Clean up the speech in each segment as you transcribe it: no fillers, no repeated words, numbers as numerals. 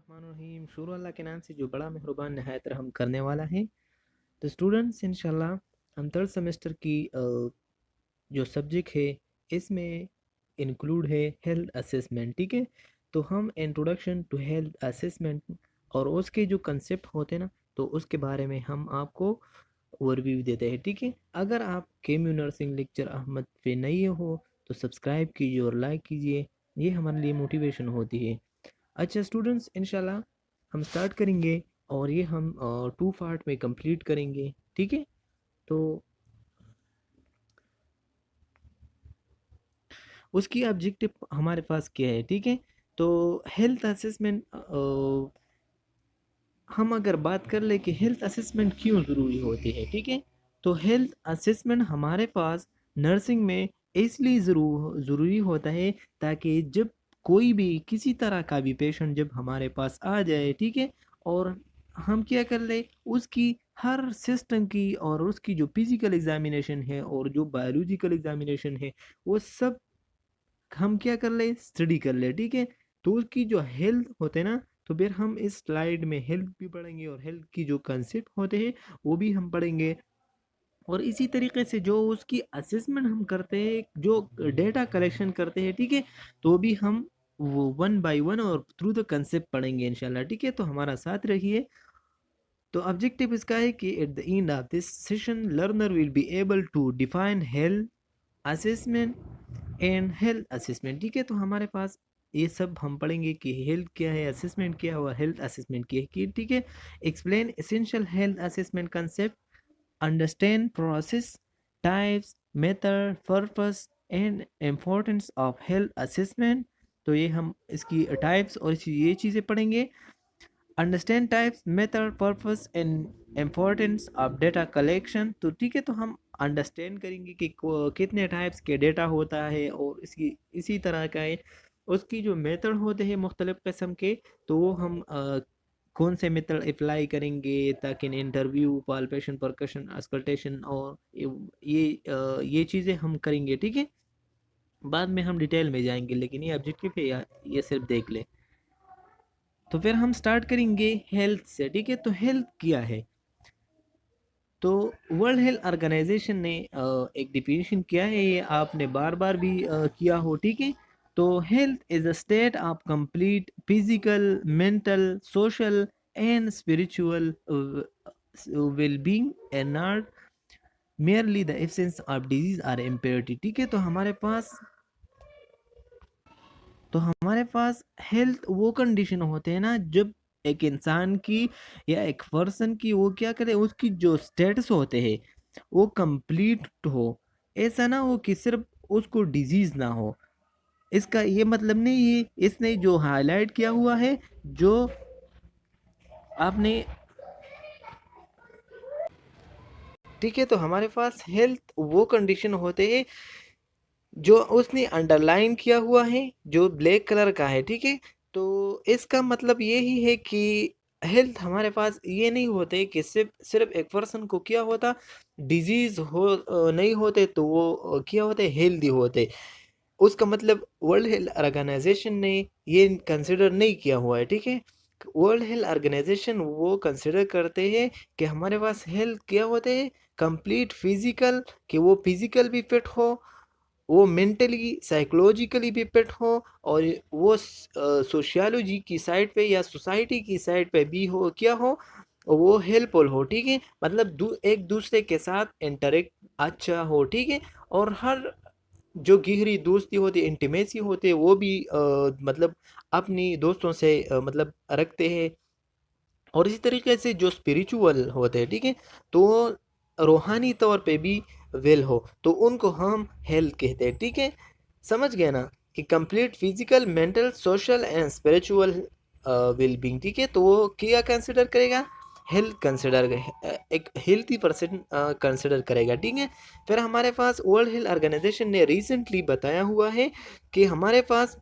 बिस्मिल्लाहिर्रहमानिर्रहीम। शुरू अल्लाह के नाम से जो बड़ा मेहरबान नहायत रहम करने वाला है। तो स्टूडेंट्स इंशाल्लाह हम थर्ड सेमेस्टर की जो सब्जेक्ट है इसमें इंक्लूड है हेल्थ असेसमेंट। ठीक है, तो हम इंट्रोडक्शन टू हेल्थ असेसमेंट और उसके जो कंसेप्ट होते हैं ना, तो उसके बारे में हम आपको ओवरव्यू देते हैं। ठीक है, अगर आप केम्यू नर्सिंग लेक्चर अहमद पे नए हो तो सब्सक्राइब कीजिए और लाइक कीजिए, ये हमारे लिए मोटिवेशन होती है। अच्छा स्टूडेंट्स, इंशाल्लाह हम स्टार्ट करेंगे और ये हम टू पार्ट में कंप्लीट करेंगे। ठीक है, तो उसकी ऑब्जेक्टिव हमारे पास क्या है। ठीक है, तो हेल्थ असेसमेंट हम अगर बात कर ले कि हेल्थ असेसमेंट क्यों ज़रूरी होती है। ठीक है, तो हेल्थ असेसमेंट हमारे पास नर्सिंग में इसलिए ज़रूरी होता है ताकि जब कोई भी किसी तरह का भी पेशेंट जब हमारे पास आ जाए, ठीक है, और हम क्या कर ले उसकी हर सिस्टम की और उसकी जो फिजिकल एग्जामिनेशन है और जो बायोलॉजिकल एग्जामिनेशन है वो सब हम क्या कर ले स्टडी कर ले। ठीक है, तो उसकी जो हेल्थ होते ना, तो फिर हम इस स्लाइड में हेल्थ भी पढ़ेंगे और हेल्थ की जो कंसेप्ट होते हैं वो भी हम पढ़ेंगे। और इसी तरीके से जो उसकी असेसमेंट हम करते हैं, जो डेटा कलेक्शन करते हैं, ठीक है, तो भी हम वो वन बाय वन और थ्रू द कंसेप्ट पढ़ेंगे इंशाल्लाह। ठीक है, तो हमारा साथ रहिए। तो ऑब्जेक्टिव इसका है कि at the end of this session learner will be able to define health assessment and health assessment. ठीक है, तो हमारे पास ये सब हम पढ़ेंगे कि हेल्थ क्या है, असेसमेंट क्या है और हेल्थ असेसमेंट क्या है। कि ठीक है, explain essential health assessment concept, understand process, types, method, purpose and importance of health assessment. तो ये हम इसकी टाइप्स और ये चीज़ें पढ़ेंगे। Understand types, method, purpose and importance of data collection. तो ठीक है, तो हम अंडरस्टैंड करेंगे कि कितने टाइप्स के डेटा होता है और इसकी इसी तरह का है उसकी जो मेथड होते हैं मुख्तलिफ किस्म के, तो वो हम कौन से मेथड अप्लाई करेंगे ताकि इंटरव्यू, पाल्पेशन, परकशन, अस्कल्टेशन और ये चीज़ें हम करेंगे। ठीक है, बाद में हम डिटेल में जाएंगे, लेकिन ये ऑब्जेक्टिव है ये सिर्फ देख ले। तो फिर हम स्टार्ट करेंगे हेल्थ से। ठीक है, तो हेल्थ क्या है, तो वर्ल्ड हेल्थ ऑर्गेनाइजेशन ने एक डिफिनेशन किया है, ये आपने बार बार भी किया हो। ठीक है, तो health is a state of complete physical, mental, social and spiritual well being and not merely the absence of disease or impurity। ठीक है, तो हमारे पास हेल्थ वो कंडीशन होते हैं ना जब एक इंसान की या एक पर्सन की वो क्या करे उसकी जो स्टेटस होते हैं वो कंप्लीट हो। ऐसा ना हो कि सिर्फ उसको डिजीज ना हो। इसका ये मतलब नहीं है, इसने जो हाईलाइट किया हुआ है जो आपने। ठीक है, तो हमारे पास हेल्थ वो कंडीशन होते हैं जो उसने अंडरलाइन किया हुआ है जो ब्लैक कलर का है। ठीक है, तो इसका मतलब ये ही है कि हेल्थ हमारे पास ये नहीं होते कि सिर्फ सिर्फ एक पर्सन को क्या होता डिजीज हो नहीं होते तो वो क्या होते हेल्दी होते। उसका मतलब वर्ल्ड हेल्थ ऑर्गेनाइजेशन ने ये कंसिडर नहीं किया हुआ है। ठीक है, वर्ल्ड हेल्थ ऑर्गेनाइजेशन वो कंसिडर करते हैं कि हमारे पास हेल्थ क्या होते हैं कंप्लीट फिजिकल, कि वो फिजिकल भी फिट हो, वो मेंटली साइकोलॉजिकली भी फिट हो, और वो सोशियोलॉजी की साइड पे या सोसाइटी की साइड पे भी हो क्या हो वो हेल्पफुल हो। ठीक है, मतलब एक दूसरे के साथ इंटरेक्ट अच्छा हो। ठीक है, और हर जो गहरी दोस्ती होती है, इंटीमेसी होती है, वो भी मतलब अपनी दोस्तों से मतलब रखते हैं। और इसी तरीके से जो स्पिरिचुअल होते हैं, ठीक है, तो रूहानी तौर पे भी वेल हो तो उनको हम हेल्थ कहते हैं। ठीक है, समझ गए ना कि complete physical, mental, social and spiritual well being. ठीक है, तो वो क्या कंसिडर करेगा हेल्थ कंसिडर, एक हेल्थी पर्सन कंसिडर करेगा। ठीक है, फिर हमारे पास वर्ल्ड हेल्थ ऑर्गेनाइजेशन ने रिसेंटली बताया हुआ है कि हमारे पास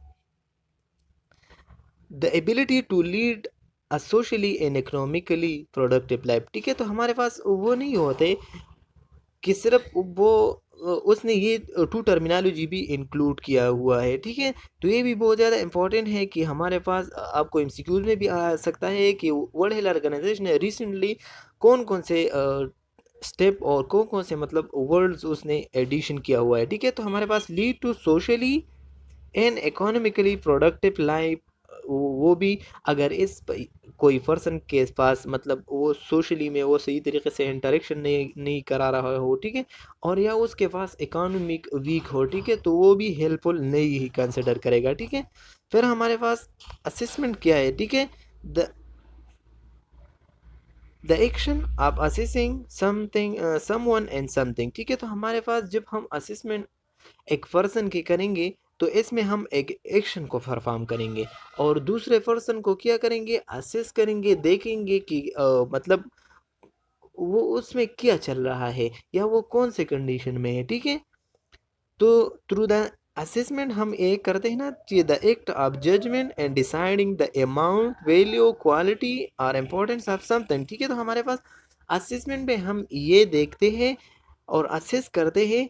the ability to lead a socially and economically productive life. ठीक है, तो हमारे पास वो नहीं होते कि सिर्फ वो उसने ये टू टर्मिनोलॉजी भी इंक्लूड किया हुआ है, ठीक है। तो ये भी बहुत ज़्यादा इंपॉर्टेंट है कि हमारे पास आपको एमसीक्यूज में भी आ सकता है कि वर्ल्ड हेल्थ ऑर्गेनाइजेशन ने रिसेंटली कौन कौन से स्टेप और कौन कौन से मतलब वर्ड्स उसने एडिशन किया हुआ है, ठीक है। तो हमारे पास lead to socially and economically productive life, वो भी अगर कोई पर्सन के पास मतलब वो सोशली में वो सही तरीके से इंटरेक्शन नहीं करा रहा हो, ठीक है, और या उसके पास इकोनॉमिक वीक हो, ठीक है, तो वो भी हेल्पफुल नहीं ही कंसिडर करेगा, ठीक है। फिर हमारे पास असेसमेंट क्या है, ठीक है। The the action of assessing something someone and something, ठीक है। तो हमारे पास जब हम असेसमेंट एक पर्सन की करेंगे तो इसमें हम एक एक्शन को परफॉर्म करेंगे और दूसरे पर्सन को क्या करेंगे, असेस करेंगे, देखेंगे कि मतलब वो उसमें क्या चल रहा है या वो कौन से कंडीशन में है, ठीक है। तो थ्रू द असेसमेंट हम ये करते हैं ना कि the act of judgement and deciding the amount, value, quality और इम्पोर्टेंस ऑफ समथिंग, ठीक है। तो हमारे पास असेसमेंट में हम ये देखते हैं और असेस करते हैं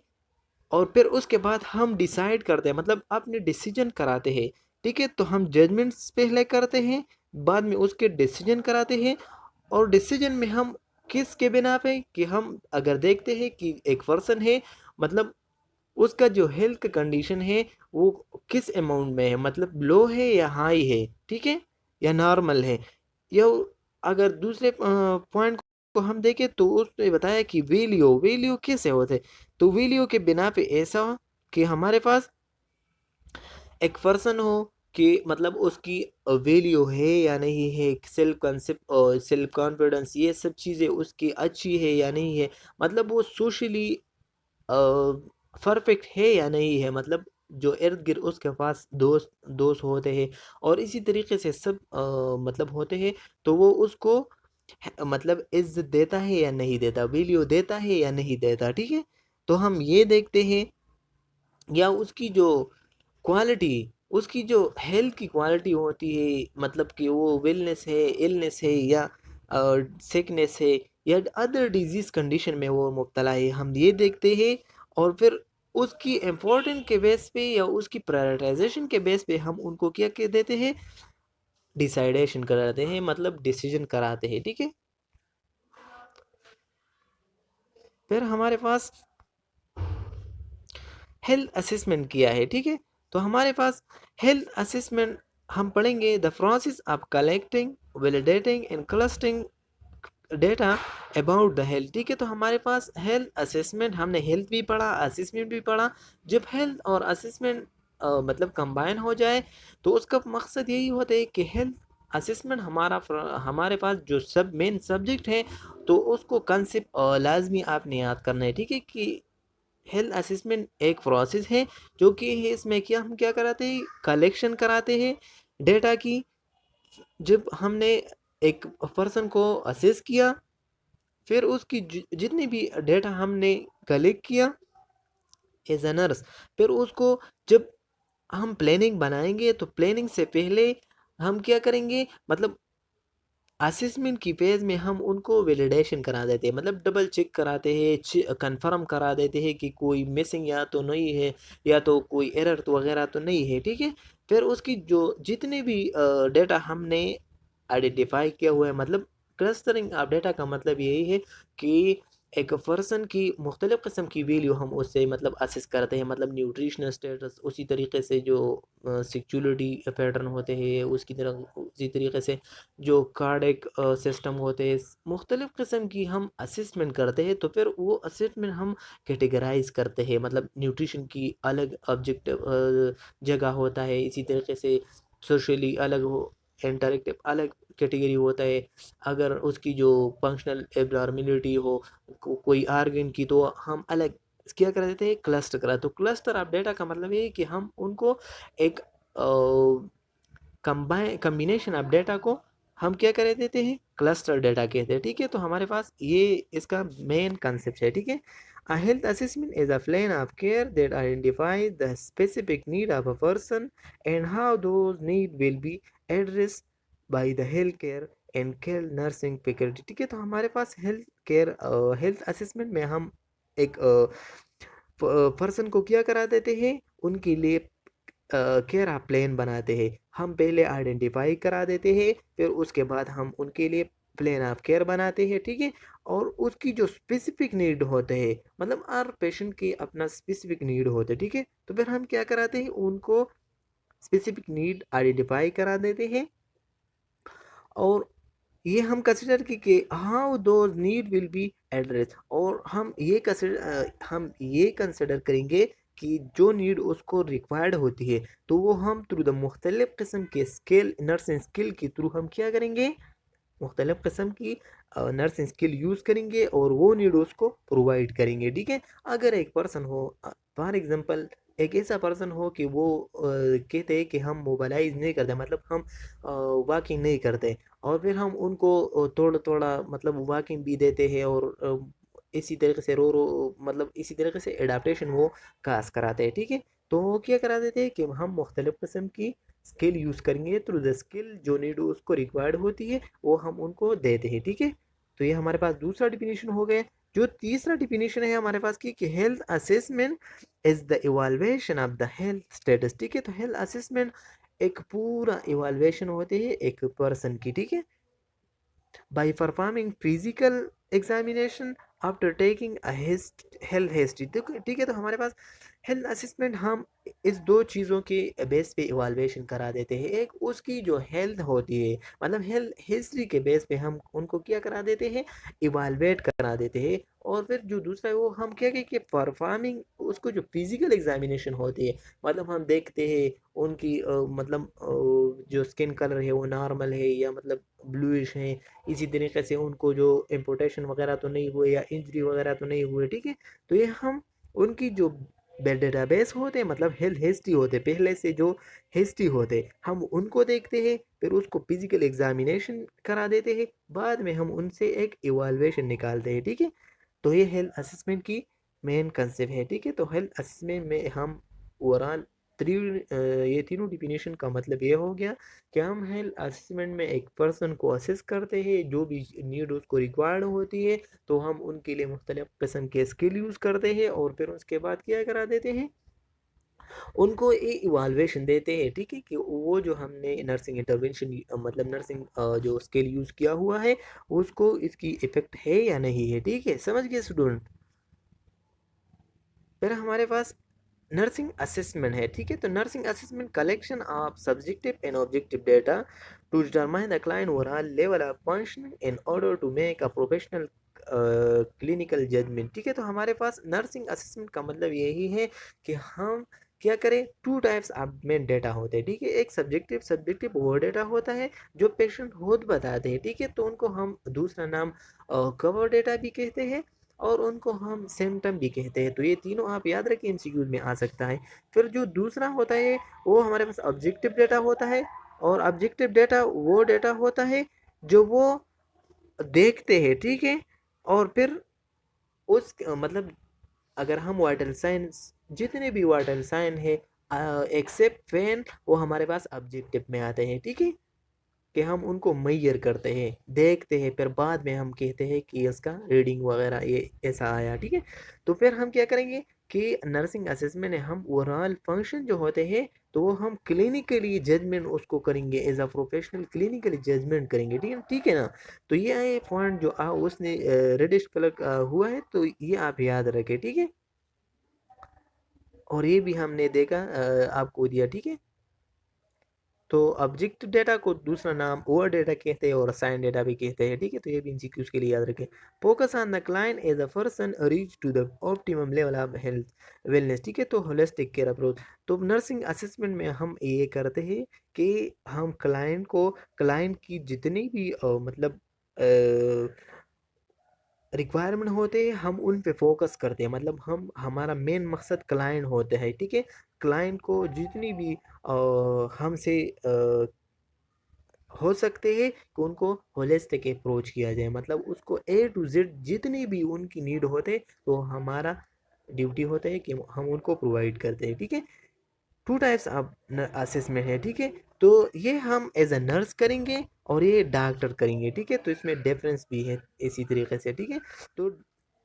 और फिर उसके बाद हम डिसाइड करते हैं, मतलब अपने डिसीजन कराते हैं, ठीक है। तो हम जजमेंट्स पहले करते हैं, बाद में उसके डिसीजन कराते हैं और डिसीजन में हम किसके बिना पे कि हम अगर देखते हैं कि एक पर्सन है, मतलब उसका जो हेल्थ कंडीशन है वो किस अमाउंट में है, मतलब लो है या हाई है, ठीक है, या नॉर्मल है, या अगर दूसरे पॉइंट को हम देखें तो उसने बताया कि वैल्यू वैल्यू कैसे होते। तो वैल्यू के बिना पे ऐसा हो कि हमारे पास एक पर्सन हो कि मतलब उसकी वैल्यू है या नहीं है, सेल्फ कंसेप्ट और सेल्फ कॉन्फिडेंस, ये सब चीज़ें उसकी अच्छी है या नहीं है, मतलब वो सोशली परफेक्ट है या नहीं है, मतलब जो इर्द गिर्द उसके पास दोस्त दोस्त होते हैं और इसी तरीके से सब मतलब होते हैं, तो वो उसको मतलब इज्जत देता है या नहीं देता, वैल्यू देता है या नहीं देता, ठीक है। तो हम ये देखते हैं, या उसकी जो क्वालिटी, उसकी जो हेल्थ की क्वालिटी होती है, मतलब कि वो वेलनेस है, इलनेस है, या सिकनेस है, या अदर डिजीज कंडीशन में वो मुब्तला है, हम ये देखते हैं। और फिर उसकी इम्पोर्टेंट के बेस पे या उसकी प्रायोरिटाइजेशन के बेस पे हम उनको क्या कह देते हैं, डिसाइडेशन कराते हैं, मतलब डिसीजन कराते हैं, ठीक है। फिर हमारे पास हेल्थ असेसमेंट किया है, ठीक है। तो हमारे पास हेल्थ असेसमेंट हम पढ़ेंगे the process of collecting, validating and clustering data about the health, ठीक है। तो हमारे पास हेल्थ असेसमेंट, हमने हेल्थ भी पढ़ा, असेसमेंट भी पढ़ा। जब हेल्थ और असेसमेंट मतलब कंबाइन हो जाए तो उसका मकसद यही होता है कि हेल्थ असेसमेंट हमारे पास जो सब मेन सब्जेक्ट है, तो उसको कंसेप्ट लाजमी आपने याद करना है, ठीक है, कि हेल्थ असेसमेंट एक प्रोसेस है जो कि है इसमें क्या हम क्या कराते हैं, कलेक्शन कराते हैं डेटा की। जब हमने एक पर्सन को असेस किया, फिर उसकी जितनी भी डेटा हमने कलेक्ट किया एज अ नर्स, फिर उसको जब हम प्लानिंग बनाएंगे तो प्लानिंग से पहले हम क्या करेंगे, मतलब असेसमेंट की फेज में हम उनको वैलिडेशन करा देते हैं, मतलब डबल चेक कराते हैं, कंफर्म करा देते हैं कि कोई मिसिंग या तो नहीं है, या तो कोई एरर तो वगैरह तो नहीं है, ठीक है। फिर उसकी जो जितने भी डेटा हमने आइडेंटिफाई किया हुआ है, मतलब क्लस्टरिंग ऑफ डेटा का मतलब यही है कि एक पर्सन की मुख्तलिफ़ किस्म की वैल्यू हम उससे मतलब असेस करते हैं, मतलब न्यूट्रिशनल स्टेटस, उसी तरीके से जो सेक्सुअलिटी पैटर्न होते हैं उसकी तरह, उसी तरीके से जो कार्डिक सिस्टम होते हैं, मुख्तलिफ़ किस्म की हम असेसमेंट करते हैं। तो फिर वो असेसमेंट हम कैटेगराइज करते हैं, मतलब न्यूट्रिशन की अलग ऑब्जेक्टिव जगह होता है, इसी तरीके से सोशली अलग हो, इंटरेक्टिव अलग कैटेगरी होता है। अगर उसकी जो फंक्शनल एब्नॉर्मेलिटी हो कोई आर्गन की, तो हम अलग क्या कर देते हैं, क्लस्टर करा। तो क्लस्टर ऑफ डेटा का मतलब ये है कि हम उनको एक कंबाइन कम्बिनेशन ऑफ डेटा को हम क्या कर देते हैं, क्लस्टर डेटा कहते हैं, ठीक है। तो हमारे पास ये इसका मेन कंसेप्ट है, ठीक है। A health assessment is a plan of care that identifies the specific need of a person and how those needs will be addressed by the healthcare and care nursing faculty, ठीक है। तो हमारे पास health care health assessment में हम एक person को क्या करा देते हैं, उनके लिए केयर आप प्लान बनाते हैं। हम पहले आइडेंटिफाई करा देते हैं, फिर उसके बाद हम उनके लिए प्लान ऑफ केयर बनाते हैं, ठीक है। और उसकी जो स्पेसिफिक नीड होते हैं, मतलब हर पेशेंट की अपना स्पेसिफिक नीड होते हैं, ठीक है। तो फिर हम क्या कराते हैं, उनको स्पेसिफिक नीड आइडेंटिफाई करा देते हैं, और ये हम कंसिडर कि how those need will be address, और हम ये कंसिडर करेंगे कि जो नीड उसको रिक्वायर्ड होती है, तो वो हम थ्रू द मुख्तलिफ किस्म के स्किल, नर्सिंग स्किल के थ्रू हम क्या करेंगे, मुख्तलिफ किस्म की नर्सिंग स्किल यूज़ करेंगे और वो नीड उसको प्रोवाइड करेंगे, ठीक है। अगर एक पर्सन हो, फॉर एग्जांपल एक ऐसा पर्सन हो कि वो कहते हैं कि हम मोबालाइज नहीं करते, मतलब हम वॉकिंग नहीं करते, और फिर हम उनको थोड़ा थोड़ा मतलब वॉकिंग भी देते हैं, और इसी तरीके से रो रो मतलब इसी तरीके से एडाप्टेशन वो कास कराते हैं, ठीक है। तो वो क्या करा देते हैं कि हम मुख्तलिफ किस्म की स्किल यूज़ करेंगे, थ्रू द स्किल जो नीड उसको रिक्वायर्ड होती है वो हम उनको देते हैं, ठीक है। तो ये हमारे पास दूसरा डिफिनीशन हो गया। जो तीसरा डिफिनीशन है हमारे पास की कि health assessment is the evaluation of the health status, ठीक है। तो हेल्थ असेसमेंट एक पूरा इवाल्वेशन होते है एक पर्सन की, ठीक है, by performing physical examination after taking a health history, ठीक है। तो हमारे पास हेल्थ असेसमेंट हम इस दो चीज़ों के बेस पे इवाल्वेशन करा देते हैं। एक उसकी जो हेल्थ होती है, मतलब हेल्थ हिस्ट्री के बेस पे हम उनको क्या करा देते हैं, इवाल्वेट करा देते हैं। और फिर जो दूसरा है वो हम क्या कहें कि परफॉर्मिंग उसको जो फिजिकल एग्जामिनेशन होती है, मतलब हम देखते हैं उनकी मतलब जो स्किन कलर है वो नॉर्मल है या मतलब ब्लूइश है, इसी तरीके से उनको जो इम्पोर्टेशन वगैरह तो नहीं हुए या इंजरी वगैरह तो नहीं हुए, ठीक है। तो ये हम उनकी जो डेटाबेस होते हैं, मतलब हेल्थ हिस्ट्री होते पहले से जो हिस्ट्री होते, हम उनको देखते हैं, फिर उसको फिजिकल एग्जामिनेशन करा देते हैं, बाद में हम उनसे एक इवाल्वेशन निकालते हैं, ठीक है। तो ये हेल्थ असेसमेंट की मेन कंसेप्ट है, ठीक है। तो हेल्थ असेसमेंट में हम ओवरऑल थ्री ये तीनों डिफिनेशन का मतलब ये हो गया कि हम हेल्थ असेसमेंट में एक पर्सन को असेस करते हैं, जो भी नीड उसको रिक्वायर्ड होती है, तो हम उनके लिए मुख्तलिफ किस्म के स्किल यूज़ करते हैं, और फिर उसके बाद क्या करा देते हैं, उनको ये इवाल्वेशन देते हैं, ठीक है, कि वो जो हमने नर्सिंग इंटरवेंशन मतलब नर्सिंग जो स्किल यूज़ किया हुआ है उसको इसकी इफेक्ट है या नहीं है, ठीक है। समझ गए स्टूडेंट। फिर हमारे पास नर्सिंग असेसमेंट है, ठीक है। तो nursing assessment collection of subjective and objective data to determine the client overall level of function in order to make a professional clinical judgement, ठीक है। तो हमारे पास नर्सिंग असेसमेंट का मतलब यही है कि हम क्या करें, two types of main data होते हैं, ठीक है। एक सब्जेक्टिव सब्जेक्टिव वो डेटा होता है जो पेशेंट खुद बताते हैं, ठीक है, तो उनको हम दूसरा नाम कवर डेटा भी कहते हैं, और उनको हम सिम्टम भी कहते हैं। तो ये तीनों आप याद रखिए, एमसीक्यूज में आ सकता है। फिर जो दूसरा होता है वो हमारे पास ऑब्जेक्टिव डेटा होता है, और ऑब्जेक्टिव डेटा वो डेटा होता है जो वो देखते हैं, ठीक है। और फिर उस मतलब अगर हम वाइटल साइंस जितने भी वाइटल साइन है एक्सेप्ट फैन, वो हमारे पास ऑब्जेक्टिव में आते हैं, ठीक है, कि हम उनको मैयर करते हैं, देखते हैं, फिर बाद में हम कहते हैं कि इसका रीडिंग वगैरह ये ऐसा आया, ठीक है। तो फिर हम क्या करेंगे कि नर्सिंग असेसमेंट में हम ओवरऑल फंक्शन जो होते हैं, तो वो हम क्लिनिकली जजमेंट उसको करेंगे, as a professional clinically judgement करेंगे, ठीक है, ठीक है ना। तो ये है पॉइंट जो उसने रेडिश कलर हुआ है, तो ये आप याद रखें, ठीक है। और ये भी हमने देखा आपको दिया, ठीक है। तो ऑब्जेक्टिव डेटा को दूसरा नाम ओवर डेटा कहते हैं और असाइन डेटा भी कहते हैं, ठीक है। तो ये भी एमसीक्यूज के लिए याद रखें। Focus on the client as a person reach to the optimum level of health wellness, ठीक है। तो होलिस्टिक केयर अप्रोच, तो नर्सिंग असेसमेंट में हम ये करते हैं कि हम क्लाइंट की जितनी भी मतलब रिक्वायरमेंट होते हैं, हम उन पे फोकस करते हैं, मतलब हम हमारा मेन मकसद क्लाइंट होते हैं, ठीक है। क्लाइंट को जितनी भी हमसे हो सकते हैं कि उनको होलिस्टिक अप्रोच किया जाए, मतलब उसको ए टू जेड जितनी भी उनकी नीड होते, तो हमारा ड्यूटी होता है कि हम उनको प्रोवाइड करते हैं, ठीक है। टू टाइप्स ऑफ असेसमेंट है, ठीक है। तो ये हम एज अ नर्स करेंगे और ये डॉक्टर करेंगे, ठीक है। तो इसमें डिफरेंस भी है इसी तरीके से, ठीक है। तो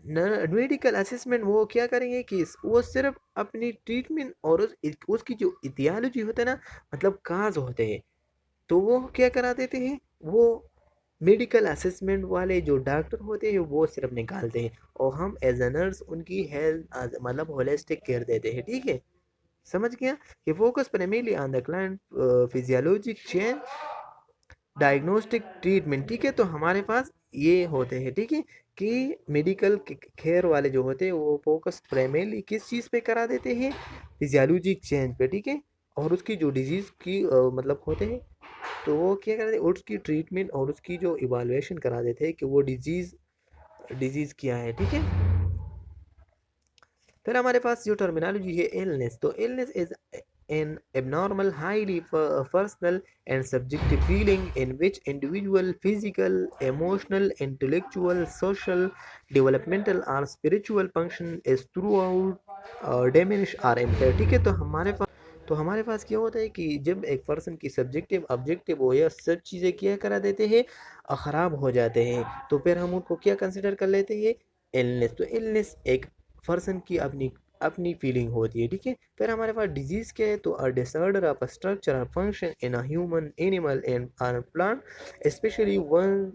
मेडिकल असेसमेंट वो क्या करेंगे कि वो सिर्फ अपनी ट्रीटमेंट और उसकी जो इतियोलॉजी होता है ना, मतलब काज होते हैं, तो वो क्या करा देते हैं, वो मेडिकल असेसमेंट वाले जो डॉक्टर होते हैं वो सिर्फ निकालते हैं, और हम एज अ नर्स उनकी हेल्थ मतलब होलिस्टिक केयर देते हैं, ठीक है। समझ गया कि focus primarily on the client physiologic change diagnostic treatment, ठीक है। तो हमारे पास ये होते हैं, ठीक है, कि मेडिकल केयर वाले जो होते हैं वो फोकस प्राइमरली किस चीज़ पे करा देते हैं, फिजियोलॉजिक चेंज पे, ठीक है। और उसकी जो डिजीज़ की मतलब होते हैं, तो वो क्या करते हैं, उसकी ट्रीटमेंट और उसकी जो इवालुएशन करा देते हैं कि वो डिजीज़ डिजीज़ क्या है, ठीक है। फिर हमारे पास जो टर्मिनोलॉजी है इलनेस, तो illness is an abnormal, highly personal and subjective feeling in which individual physical, emotional, intellectual, social, developmental or spiritual function is throughout diminish or impaired, ठीक है। तो हमारे पास क्या होता है कि जब एक पर्सन की सब्जेक्टिव ऑब्जेक्टिव हो या सब चीज़ें क्या करा देते हैं, ख़राब हो जाते हैं, तो फिर हम उनको क्या कंसिडर कर लेते हैं, इलनेस। तो इलनेस एक पर्सन की अपनी अपनी फीलिंग होती है, ठीक है। फिर हमारे पास डिजीज क्या है, तो अ डिसऑर्डर ऑफ स्ट्रक्चर और function in a human, animal and plant, specially one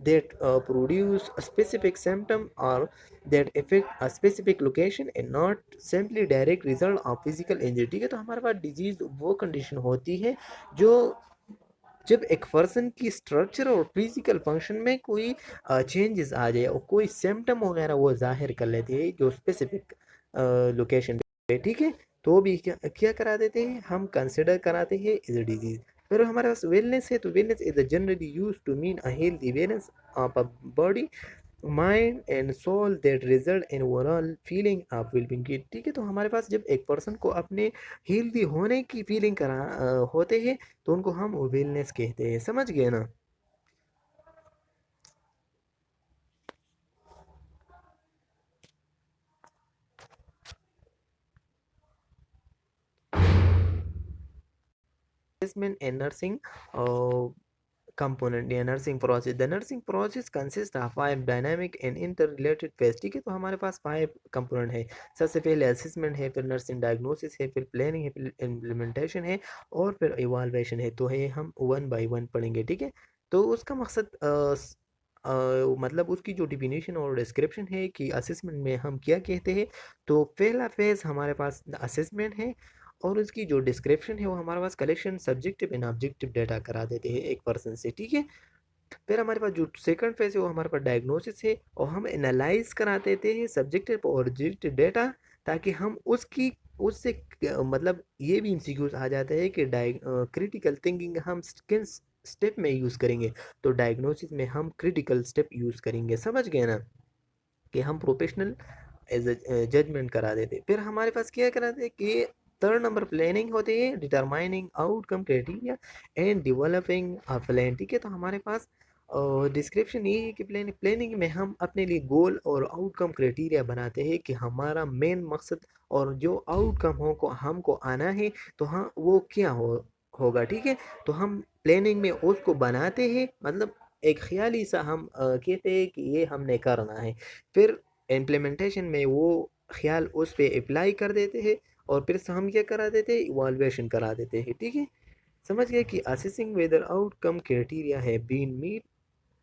that produce a specific symptom or that affect a specific location and not simply direct result of physical injury, ठीक है। तो हमारे पास disease वो condition होती है जो जब एक पर्सन की स्ट्रक्चर और फिजिकल फंक्शन में कोई चेंजेस आ जाए और कोई सिम्टम वगैरह वो जाहिर कर लेते हैं जो स्पेसिफिक लोकेशन पे, ठीक है। तो भी क्या करा देते हैं, हम कंसिडर कराते हैं इज अ डिजीज। फिर हमारे पास वेलनेस है, तो wellness is generally use to mean a healthy wellness of a body, mind and soul that result in overall feeling of wellbeing की, ठीक है। तो हमारे पास जब एक पर्सन को अपने हेल्दी होने की फीलिंग होते हैं, तो उनको हम वेलनेस कहते हैं, समझ गए ना। Assessment and nursing component या nursing process, the nursing process consists of 5 dynamic and interrelated phase, ठीक है। तो हमारे पास 5 कंपोनेंट है। सबसे पहले असेसमेंट है, फिर नर्सिंग डायग्नोसिस है, फिर प्लानिंग है, फिर इम्प्लीमेंटेशन है, और फिर इवाल्वेशन है। तो है हम वन बाय वन पढ़ेंगे, ठीक है। तो उसका मकसद मतलब उसकी जो डिफिनीशन और डिस्क्रिप्शन है कि असेसमेंट में हम क्या कहते हैं। तो पहला फेज हमारे पास असेसमेंट है, और उसकी जो डिस्क्रिप्शन है वो हमारे पास collection subjective and objective data करा देते हैं एक पर्सन से, ठीक है। फिर हमारे पास जो सेकंड फेज है वो हमारे पास डायग्नोसिस है, और हम एनालाइज करा देते हैं सब्जेक्टिव और ऑब्जेक्टिव डाटा, ताकि हम उसकी उससे मतलब ये भी इंसिक्यूज आ जाता है कि क्रिटिकल थिंकिंग हम किन स्टेप में यूज़ करेंगे। तो डायग्नोसिस में हम क्रिटिकल स्टेप यूज़ करेंगे, समझ गए ना, कि हम प्रोफेशनल एज जजमेंट करा देते। फिर हमारे पास क्या कराते कि थर्ड नंबर प्लानिंग होती है, determining outcome criteria and developing a plan, ठीक है। तो हमारे पास डिस्क्रिप्शन ये है कि प्लानिंग में हम अपने लिए गोल और आउटकम क्राइटेरिया बनाते हैं कि हमारा मेन मकसद और जो आउटकम हो को हमको आना है, तो हाँ वो क्या होगा, ठीक है। तो हम प्लानिंग में उसको बनाते हैं, मतलब एक ख्याली सा हम कहते हैं कि ये हमने करना है। फिर इम्प्लीमेंटेशन में वो ख्याल उस पे अप्लाई कर देते हैं, और फिर से हम क्या करा देते हैं, इवाल्वेशन करा देते हैं, ठीक है। समझ गए कि असेसिंग वेदर आउटकम क्राइटेरिया है been meet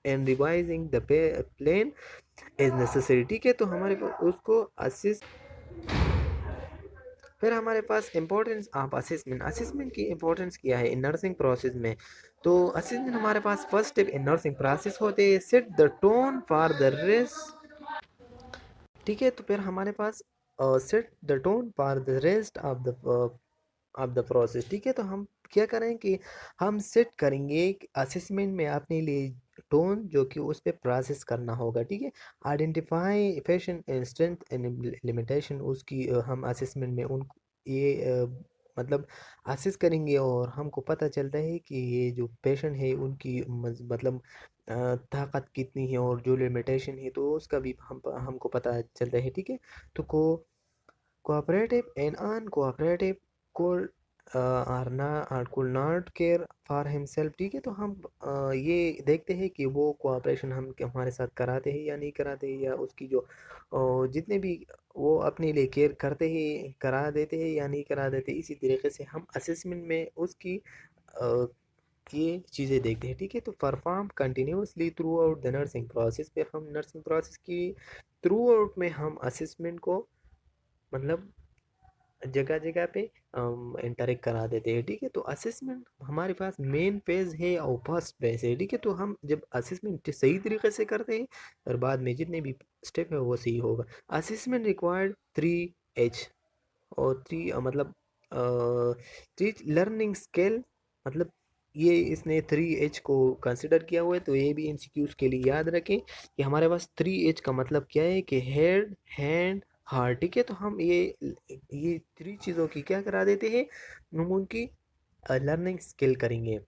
and revising the plan is necessary, ठीक है। तो हमारे पास उसको असिस। फिर हमारे पास इंपॉर्टेंस ऑफ असेसमेंट, असेसमेंट की इंपॉर्टेंस क्या है इन नर्सिंग प्रोसेस में। तो असेसमेंट हमारे पास first step in nursing process होते हैं, set the tone for the rest, ठीक है। तो फिर हमारे पास set the tone for the rest of the process, ठीक है। तो हम क्या करें कि हम सेट करेंगे असेसमेंट में अपने लिए टोन जो कि उस पर प्रोसेस करना होगा, ठीक है। Identify efficient and strength and limitation, उसकी हम असेसमेंट में उन ये मतलब असेस करेंगे, और हमको पता चलता है कि ये जो पेशेंट है उनकी मतलब ताकत कितनी है और जो लिमिटेशन है, तो उसका भी हमको पता चलता है, ठीक है। तो कोऑपरेटिव एंड अनकोऑपरेटिव आर ना or could not care for himself, ठीक है। तो हम ये देखते हैं कि वो कोऑपरेशन हम हमारे साथ कराते हैं या नहीं कराते हैं, या उसकी जो जितने भी वो अपने लिए केयर करते हैं करा देते हैं या नहीं करा देते। इसी तरीके से हम असेसमेंट में उसकी ये चीज़ें देखते हैं, ठीक है। तो perform continuously through out the nursing process, फिर हम नर्सिंग प्रोसेस की थ्रू आउट में हम असेसमेंट को मतलब जगह जगह पे इंटरेक्ट करा देते हैं, ठीक है। तो असेसमेंट हमारे पास मेन फेज है और फर्स्ट फेज है, ठीक है। तो हम जब असेसमेंट सही तरीके से करते हैं और बाद में जितने भी स्टेप है वो सही होगा। असेसमेंट रिक्वायर्ड 3H और मतलब थ्री लर्निंग स्केल, मतलब ये इसने 3H को कंसिडर किया हुआ है। तो ये भी एमसीक्यूज के लिए याद रखें कि हमारे पास 3H का मतलब क्या है कि हेड, हैंड, हार्ट, ठीक है। तो हम ये 3 चीज़ों की क्या करा देते हैं, हम उनकी लर्निंग स्किल करेंगे,